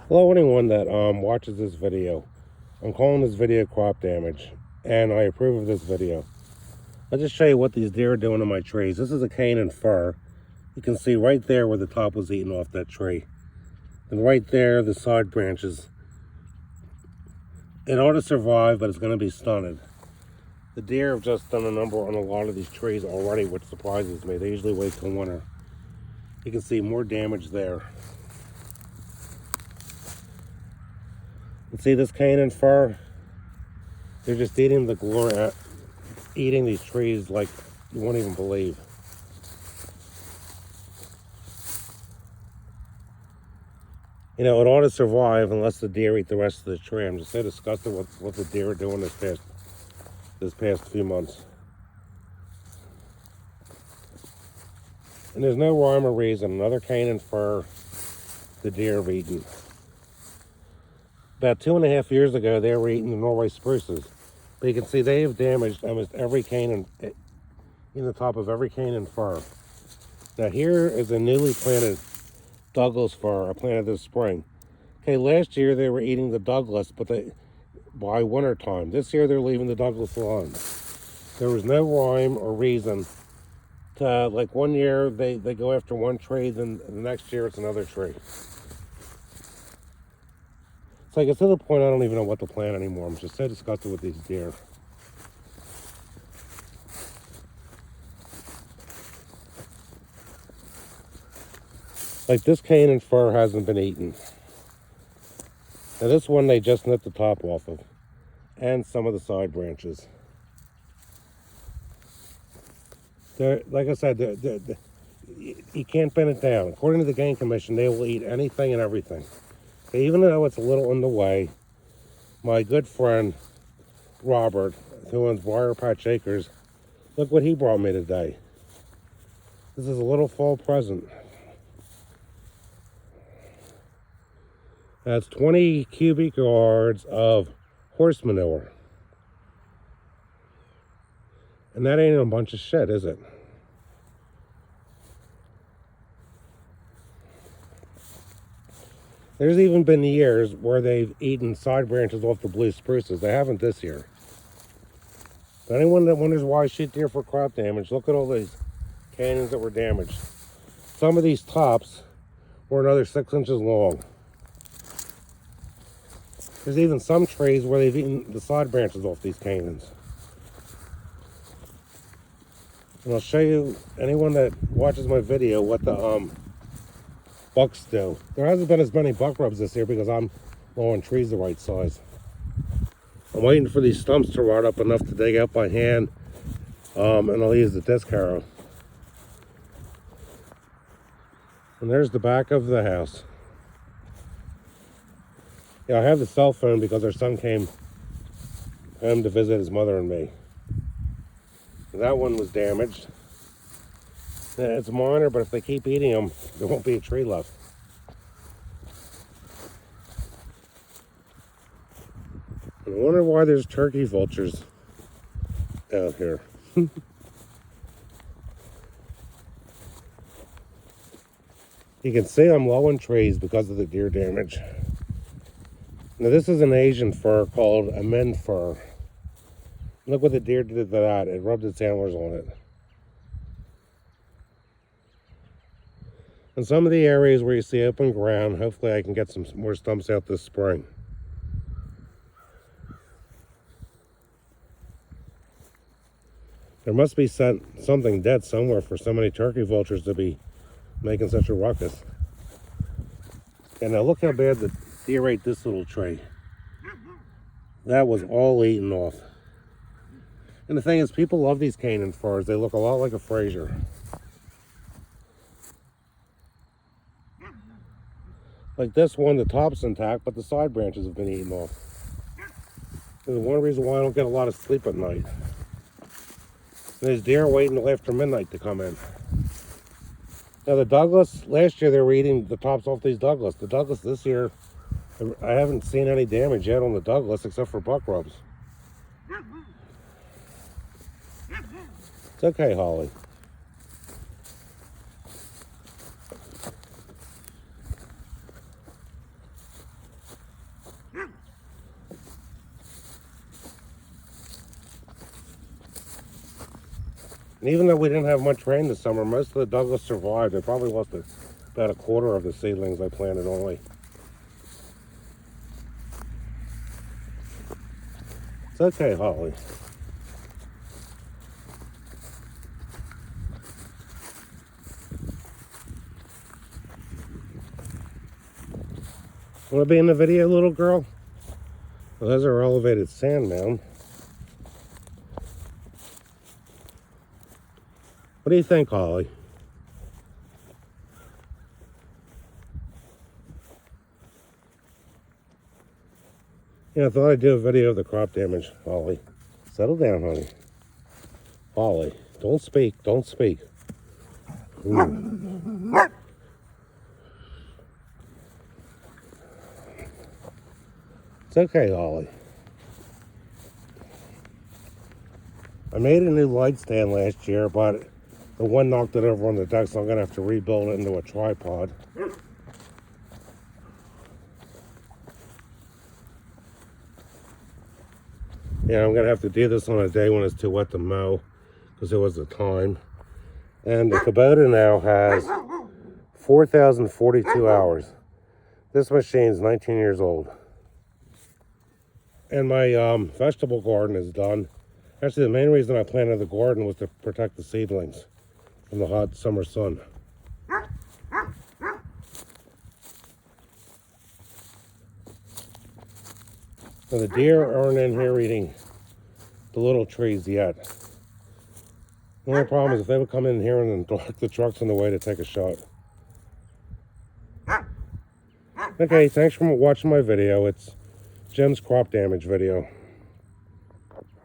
Hello, anyone that watches this video. I'm calling this video crop damage, and I approve of this video. I'll just show you what these deer are doing to my trees. This is a cane and fir. You can see right there where the top was eaten off that tree. And right there, the side branches. It ought to survive, but it's going to be stunted. The deer have just done a number on a lot of these trees already, which surprises me. They usually wait till winter. You can see more damage there. And see this cane and fir? They're just eating the glory, eating these trees like you won't even believe. You know, it ought to survive unless the deer eat the rest of the tree. I'm just so disgusted with what the deer are doing this past few months. And there's no rhyme or reason. Another cane and fir the deer have eaten. About 2.5 years ago, they were eating the Norway spruces. But you can see they have damaged almost every cane in the top of every cane and fir. Now here is a newly planted Douglas fir I planted this spring. Okay, last year they were eating the Douglas, but by winter time. This year they're leaving the Douglas alone. There was no rhyme or reason to, like, one year they go after one tree, then the next year it's another tree. It's like, it's to the point I don't even know what to plant anymore. I'm just so disgusted with these deer. Like, this cane and fir hasn't been eaten. Now this one they just nipped the top off of, and some of the side branches. Like I said, you can't pin it down. According to the Game Commission, they will eat anything and everything. Even though it's a little in the way, my good friend Robert, who owns Briar Patch Acres, look what he brought me today. This is a little fall present. That's 20 cubic yards of horse manure. And that ain't a bunch of shit, is it? There's even been years where they've eaten side branches off the blue spruces. They haven't this year. But anyone that wonders why I shoot deer for crop damage, look at all these canyons that were damaged. Some of these tops were another 6 inches long. There's even some trees where they've eaten the side branches off these canyons. And I'll show you, anyone that watches my video, what the bucks do. There hasn't been as many buck rubs this year because I'm mowing trees the right size. I'm waiting for these stumps to rot up enough to dig out by hand, and I'll use the disc harrow. And there's the back of the house. Yeah, I have the cell phone because our son came home to visit his mother and me. That one was damaged. Yeah, it's minor, but if they keep eating them, there won't be a tree left. And I wonder why there's turkey vultures out here. You can see I'm low in trees because of the deer damage. Now this is an Asian fir called a men fir. Look what the deer did to that. It rubbed its antlers on it. In some of the areas where you see open ground, hopefully I can get some more stumps out this spring. There must be something dead somewhere for so many turkey vultures to be making such a ruckus. And now look how bad the deer ate this little tree. That was all eaten off. And the thing is, people love these cane and firs. They look a lot like a Fraser. Like this one, the top's intact, but the side branches have been eaten off. There's one reason why I don't get a lot of sleep at night. There's deer waiting until after midnight to come in. Now the Douglas, last year they were eating the tops off these Douglas. The Douglas this year, I haven't seen any damage yet on the Douglas except for buck rubs. It's okay, Holly. And even though we didn't have much rain this summer, most of the Douglas survived. They probably lost about a quarter of the seedlings I planted only. It's okay, Holly. Want to be in the video, little girl? Well, there's our elevated sand mound. What do you think, Holly? Yeah, I thought I'd do a video of the crop damage, Holly. Settle down, honey. Holly, don't speak, don't speak. Ooh. It's okay, Holly. I made a new light stand last year, but the one knocked it over on the deck, so I'm going to have to rebuild it into a tripod. Yeah, I'm going to have to do this on a day when it's too wet to mow, because it was the time. And the Kubota now has 4,042 hours. This machine's 19 years old. And my vegetable garden is done. Actually, the main reason I planted the garden was to protect the seedlings from the hot summer sun. So the deer aren't in here eating the little trees yet. The only problem is if they would come in here and then the truck's in the way to take a shot. Okay, thanks for watching my video. It's Jim's crop damage video.